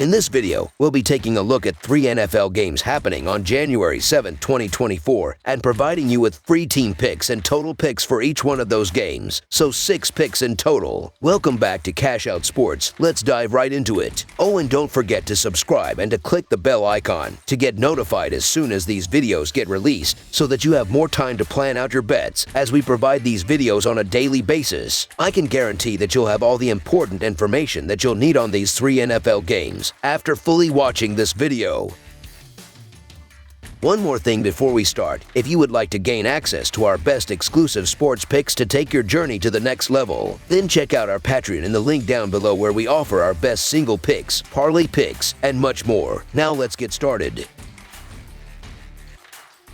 In this video, we'll be taking a look at 3 NFL games happening on January 7, 2024, and providing you with free team picks and total picks for each one of those games, so 6 picks in total. Welcome back to Cash Out Sports. Let's dive right into it. Oh, and don't forget to subscribe and to click the bell icon to get notified as soon as these videos get released, so that you have more time to plan out your bets as we provide these videos on a daily basis. I can guarantee that you'll have all the important information that you'll need on these 3 NFL games after fully watching this video. One more thing before we start. If you would like to gain access to our best exclusive sports picks to take your journey to the next level, then check out our Patreon in the link down below, where we offer our best single picks, parlay picks, and much more. Now let's get started.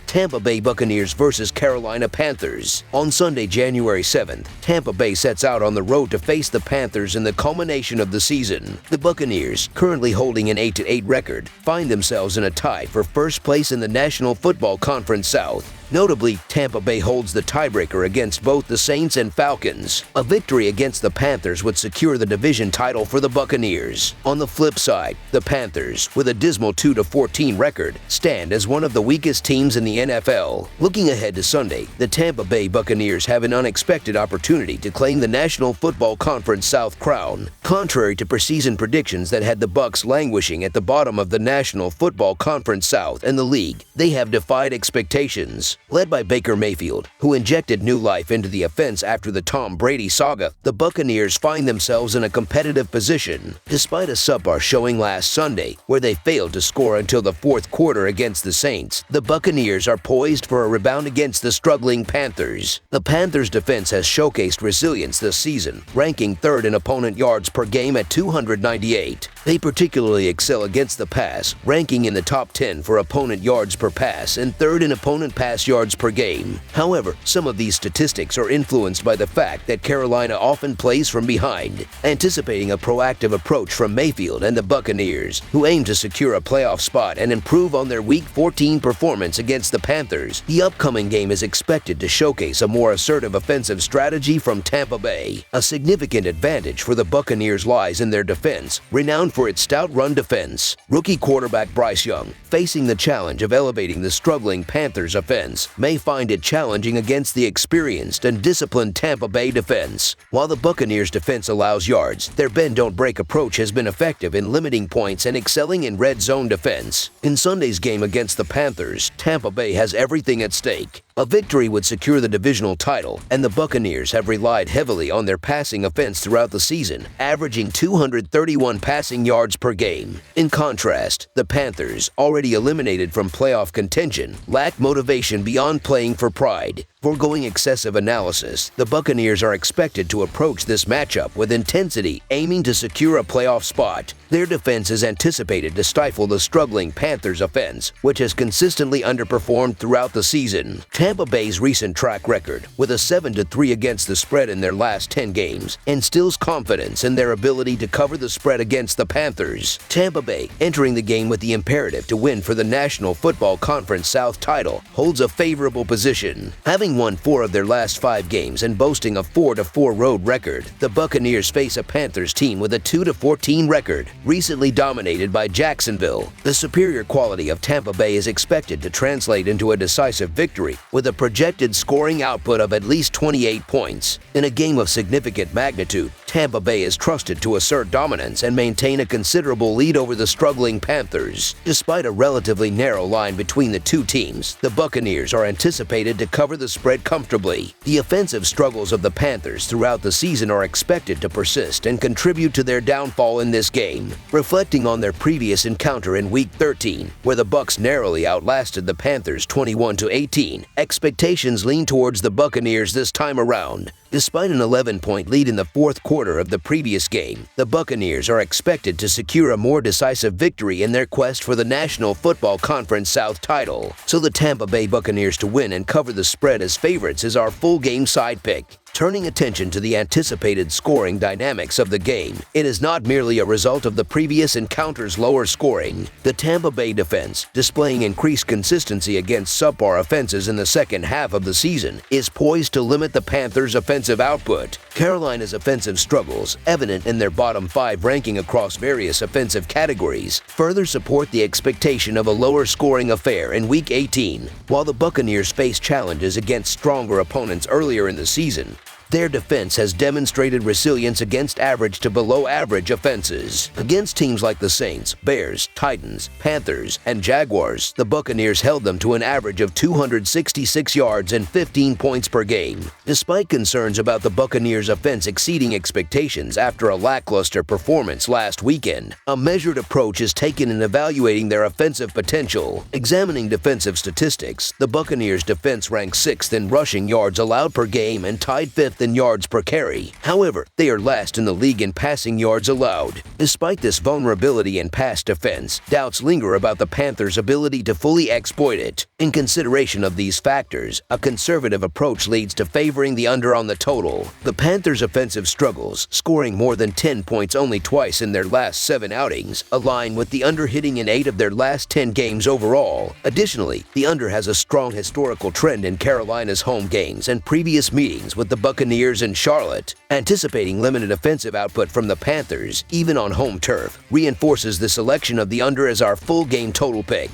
Tampa Bay Buccaneers versus Carolina Panthers. On Sunday, January 7th, Tampa Bay sets out on the road to face the Panthers in the culmination of the season. The Buccaneers, currently holding an 8-8 record, find themselves in a tie for first place in the National Football Conference South. Notably, Tampa Bay holds the tiebreaker against both the Saints and Falcons. A victory against the Panthers would secure the division title for the Buccaneers. On the flip side, the Panthers, with a dismal 2-14 record, stand as one of the weakest teams in the NFL. Looking ahead to Sunday, the Tampa Bay Buccaneers have an unexpected opportunity to claim the National Football Conference South crown. Contrary to preseason predictions that had the Bucs languishing at the bottom of the National Football Conference South and the league, they have defied expectations. Led by Baker Mayfield, who injected new life into the offense after the Tom Brady saga, the Buccaneers find themselves in a competitive position. Despite a subpar showing last Sunday, where they failed to score until the fourth quarter against the Saints, the Buccaneers are poised for a rebound against the struggling Panthers. The Panthers' defense has showcased resilience this season, ranking 3rd in opponent yards per game at 298. They particularly excel against the pass, ranking in the top 10 for opponent yards per pass and 3rd in opponent pass yards per game. However, some of these statistics are influenced by the fact that Carolina often plays from behind. Anticipating a proactive approach from Mayfield and the Buccaneers, who aim to secure a playoff spot and improve on their Week 14 performance against the Panthers, the upcoming game is expected to showcase a more assertive offensive strategy from Tampa Bay. A significant advantage for the Buccaneers lies in their defense, renowned for its stout run defense. Rookie quarterback Bryce Young, facing the challenge of elevating the struggling Panthers offense, may find it challenging against the experienced and disciplined Tampa Bay defense. While the Buccaneers' defense allows yards, their bend-don't-break approach has been effective in limiting points and excelling in red zone defense. In Sunday's game against the Panthers, Tampa Bay has everything at stake. A victory would secure the divisional title, and the Buccaneers have relied heavily on their passing offense throughout the season, averaging 231 passing yards per game. In contrast, the Panthers, already eliminated from playoff contention, lack motivation beyond playing for pride. Foregoing excessive analysis, the Buccaneers are expected to approach this matchup with intensity, aiming to secure a playoff spot. Their defense is anticipated to stifle the struggling Panthers offense, which has consistently underperformed throughout the season. Tampa Bay's recent track record, with a 7-3 against the spread in their last 10 games, instills confidence in their ability to cover the spread against the Panthers. Tampa Bay, entering the game with the imperative to win for the National Football Conference South title, holds a favorable position. Having won 4 of their last 5 games and boasting a 4-4 road record, the Buccaneers face a Panthers team with a 2-14 record, recently dominated by Jacksonville. The superior quality of Tampa Bay is expected to translate into a decisive victory, with a projected scoring output of at least 28 points. In a game of significant magnitude, Tampa Bay is trusted to assert dominance and maintain a considerable lead over the struggling Panthers. Despite a relatively narrow line between the two teams, the Buccaneers are anticipated to cover the spread comfortably. The offensive struggles of the Panthers throughout the season are expected to persist and contribute to their downfall in this game. Reflecting on their previous encounter in Week 13, where the Bucs narrowly outlasted the Panthers 21-18, expectations lean towards the Buccaneers this time around. Despite an 11-point lead in the fourth quarter of the previous game, the Buccaneers are expected to secure a more decisive victory in their quest for the National Football Conference South title. So the Tampa Bay Buccaneers to win and cover the spread as favorites is our full game side pick. Turning attention to the anticipated scoring dynamics of the game, it is not merely a result of the previous encounter's lower scoring. The Tampa Bay defense, displaying increased consistency against subpar offenses in the second half of the season, is poised to limit the Panthers' offensive output. Carolina's offensive struggles, evident in their bottom 5 ranking across various offensive categories, further support the expectation of a lower-scoring affair in Week 18. While the Buccaneers face challenges against stronger opponents earlier in the season, their defense has demonstrated resilience against average to below-average offenses. Against teams like the Saints, Bears, Titans, Panthers, and Jaguars, the Buccaneers held them to an average of 266 yards and 15 points per game. Despite concerns about the Buccaneers' offense exceeding expectations after a lackluster performance last weekend, a measured approach is taken in evaluating their offensive potential. Examining defensive statistics, the Buccaneers' defense ranks 6th in rushing yards allowed per game and tied 5th in yards per carry. However, they are last in the league in passing yards allowed. Despite this vulnerability in pass defense, doubts linger about the Panthers' ability to fully exploit it. In consideration of these factors, a conservative approach leads to favoring the under on the total. The Panthers' offensive struggles, scoring more than 10 points only twice in their last 7 outings, align with the under hitting in 8 of their last 10 games overall. Additionally, the under has a strong historical trend in Carolina's home games and previous meetings with the Buccaneers in Charlotte. Anticipating limited offensive output from the Panthers, even on home turf, reinforces the selection of the under as our full game total pick.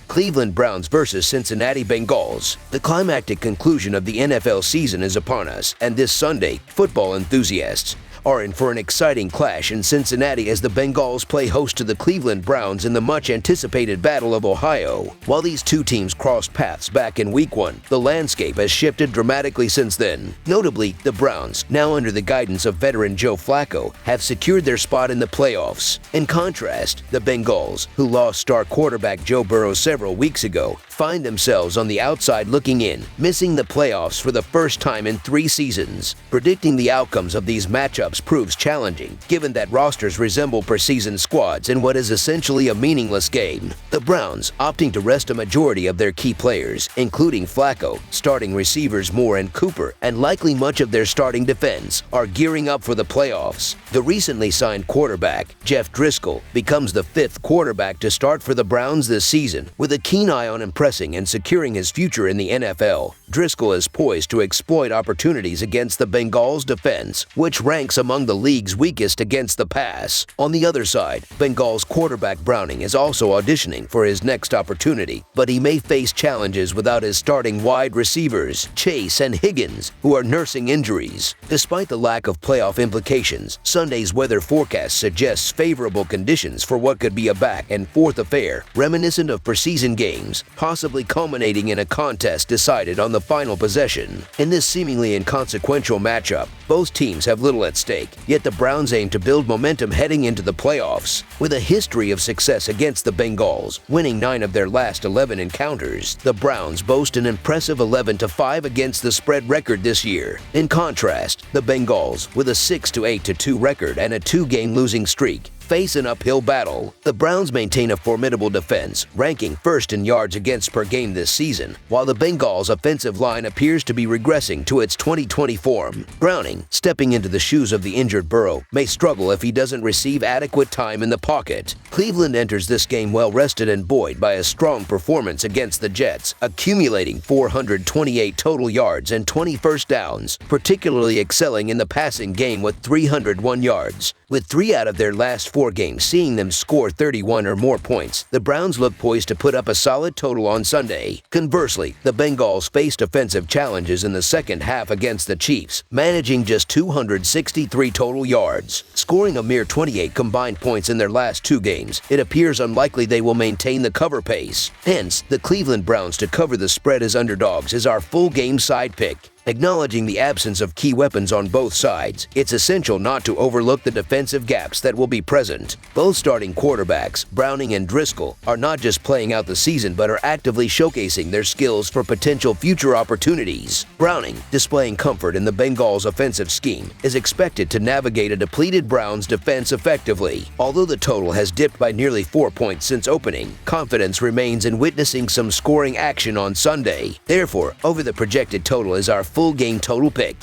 Cleveland Browns versus Cincinnati Bengals. The climactic conclusion of the NFL season is upon us, and this Sunday, football enthusiasts are in for an exciting clash in Cincinnati as the Bengals play host to the Cleveland Browns in the much-anticipated Battle of Ohio. While these two teams crossed paths back in Week 1, the landscape has shifted dramatically since then. Notably, the Browns, now under the guidance of veteran Joe Flacco, have secured their spot in the playoffs. In contrast, the Bengals, who lost star quarterback Joe Burrow several weeks ago, find themselves on the outside looking in, missing the playoffs for the first time in 3 seasons. Predicting the outcomes of these matchups proves challenging, given that rosters resemble preseason squads in what is essentially a meaningless game. The Browns, opting to rest a majority of their key players, including Flacco, starting receivers Moore and Cooper, and likely much of their starting defense, are gearing up for the playoffs. The recently signed quarterback, Jeff Driscoll, becomes the 5th quarterback to start for the Browns this season. With a keen eye on impressing and securing his future in the NFL, Driscoll is poised to exploit opportunities against the Bengals' defense, which ranks among the league's weakest against the pass. On the other side, Bengals quarterback Browning is also auditioning for his next opportunity, but he may face challenges without his starting wide receivers, Chase and Higgins, who are nursing injuries. Despite the lack of playoff implications, Sunday's weather forecast suggests favorable conditions for what could be a back-and-forth affair, reminiscent of preseason games, possibly culminating in a contest decided on the final possession. In this seemingly inconsequential matchup, both teams have little at stake, yet the Browns aim to build momentum heading into the playoffs. With a history of success against the Bengals, winning 9 of their last 11 encounters, the Browns boast an impressive 11-5 against the spread record this year. In contrast, the Bengals, with a 6-8-2 record and a 2-game losing streak, face an uphill battle. The Browns maintain a formidable defense, ranking 1st in yards against per game this season, while the Bengals' offensive line appears to be regressing to its 2020 form. Browning, stepping into the shoes of the injured Burrow, may struggle if he doesn't receive adequate time in the pocket. Cleveland enters this game well-rested and buoyed by a strong performance against the Jets, accumulating 428 total yards and 20 first downs, particularly excelling in the passing game with 301 yards. With 3 out of their last 4 games seeing them score 31 or more points, the Browns look poised to put up a solid total on Sunday. Conversely, the Bengals faced offensive challenges in the second half against the Chiefs, managing just 263 total yards. Scoring a mere 28 combined points in their last 2 games, it appears unlikely they will maintain the cover pace. Hence, the Cleveland Browns to cover the spread as underdogs is our full game side pick. Acknowledging the absence of key weapons on both sides, it's essential not to overlook the defensive gaps that will be present. Both starting quarterbacks, Browning and Driscoll, are not just playing out the season but are actively showcasing their skills for potential future opportunities. Browning, displaying comfort in the Bengals' offensive scheme, is expected to navigate a depleted Browns defense effectively. Although the total has dipped by nearly 4 points since opening, confidence remains in witnessing some scoring action on Sunday. Therefore, over the projected total is our full game total pick.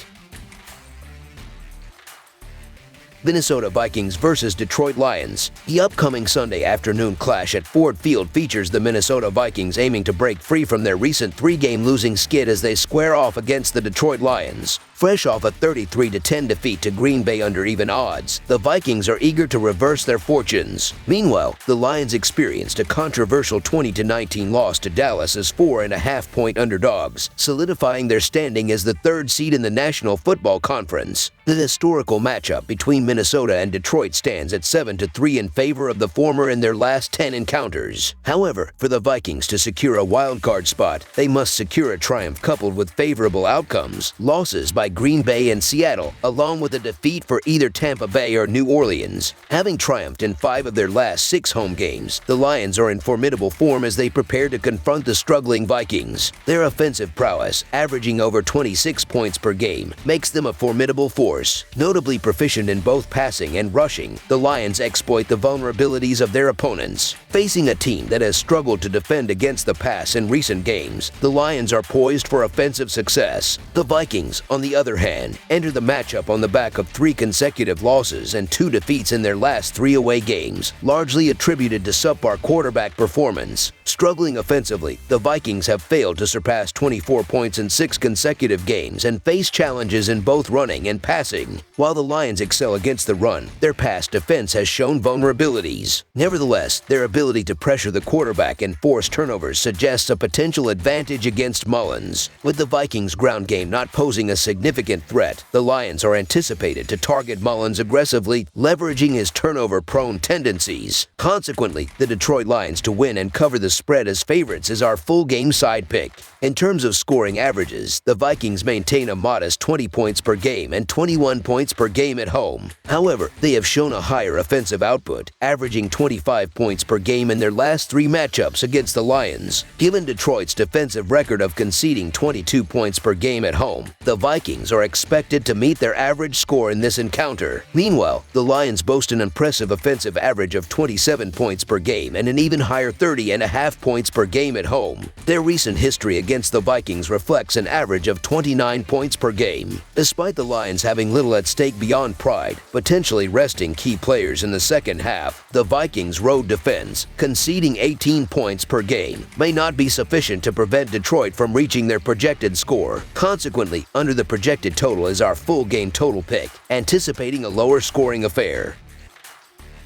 Minnesota Vikings versus Detroit Lions. The upcoming Sunday afternoon clash at Ford Field features the Minnesota Vikings aiming to break free from their recent 3-game losing skid as they square off against the Detroit Lions. Fresh off a 33-10 defeat to Green Bay under even odds, the Vikings are eager to reverse their fortunes. Meanwhile, the Lions experienced a controversial 20-19 loss to Dallas as 4.5-point underdogs, solidifying their standing as the 3rd seed in the National Football Conference. The historical matchup between Minnesota and Detroit stands at 7-3 in favor of the former in their last 10 encounters. However, for the Vikings to secure a wildcard spot, they must secure a triumph coupled with favorable outcomes, losses by Green Bay and Seattle, along with a defeat for either Tampa Bay or New Orleans. Having triumphed in 5 of their last 6 home games, the Lions are in formidable form as they prepare to confront the struggling Vikings. Their offensive prowess, averaging over 26 points per game, makes them a formidable force. Notably proficient in both passing and rushing, the Lions exploit the vulnerabilities of their opponents. Facing a team that has struggled to defend against the pass in recent games, the Lions are poised for offensive success. The Vikings, on the other hand, enter the matchup on the back of 3 consecutive losses and 2 defeats in their last 3 away games, largely attributed to subpar quarterback performance. Struggling offensively, the Vikings have failed to surpass 24 points in 6 consecutive games and face challenges in both running and passing. While the Lions excel against the run, their pass defense has shown vulnerabilities. Nevertheless, their ability to pressure the quarterback and force turnovers suggests a potential advantage against Mullins. With the Vikings' ground game not posing a significant threat, the Lions are anticipated to target Mullins aggressively, leveraging his turnover-prone tendencies. Consequently, the Detroit Lions to win and cover the spread as favorites is our full-game side pick. In terms of scoring averages, the Vikings maintain a modest 20 points per game and 21 points per game at home. However, they have shown a higher offensive output, averaging 25 points per game in their last 3 matchups against the Lions. Given Detroit's defensive record of conceding 22 points per game at home, the Vikings are expected to meet their average score in this encounter. Meanwhile, the Lions boast an impressive offensive average of 27 points per game and an even higher 30.5 points per game at home. Their recent history against the Vikings reflects an average of 29 points per game. Despite the Lions having little at stake beyond pride, potentially resting key players in the second half, the Vikings' road defense, conceding 18 points per game, may not be sufficient to prevent Detroit from reaching their projected score. Consequently, under the projected total is our full game total pick, anticipating a lower scoring affair.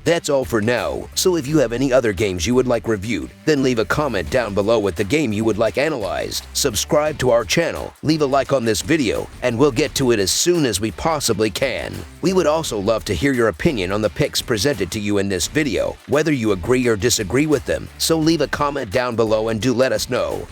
That's all for now, so if you have any other games you would like reviewed, then leave a comment down below with the game you would like analyzed. Subscribe to our channel, leave a like on this video, and we'll get to it as soon as we possibly can. We would also love to hear your opinion on the picks presented to you in this video, whether you agree or disagree with them, so leave a comment down below and do let us know.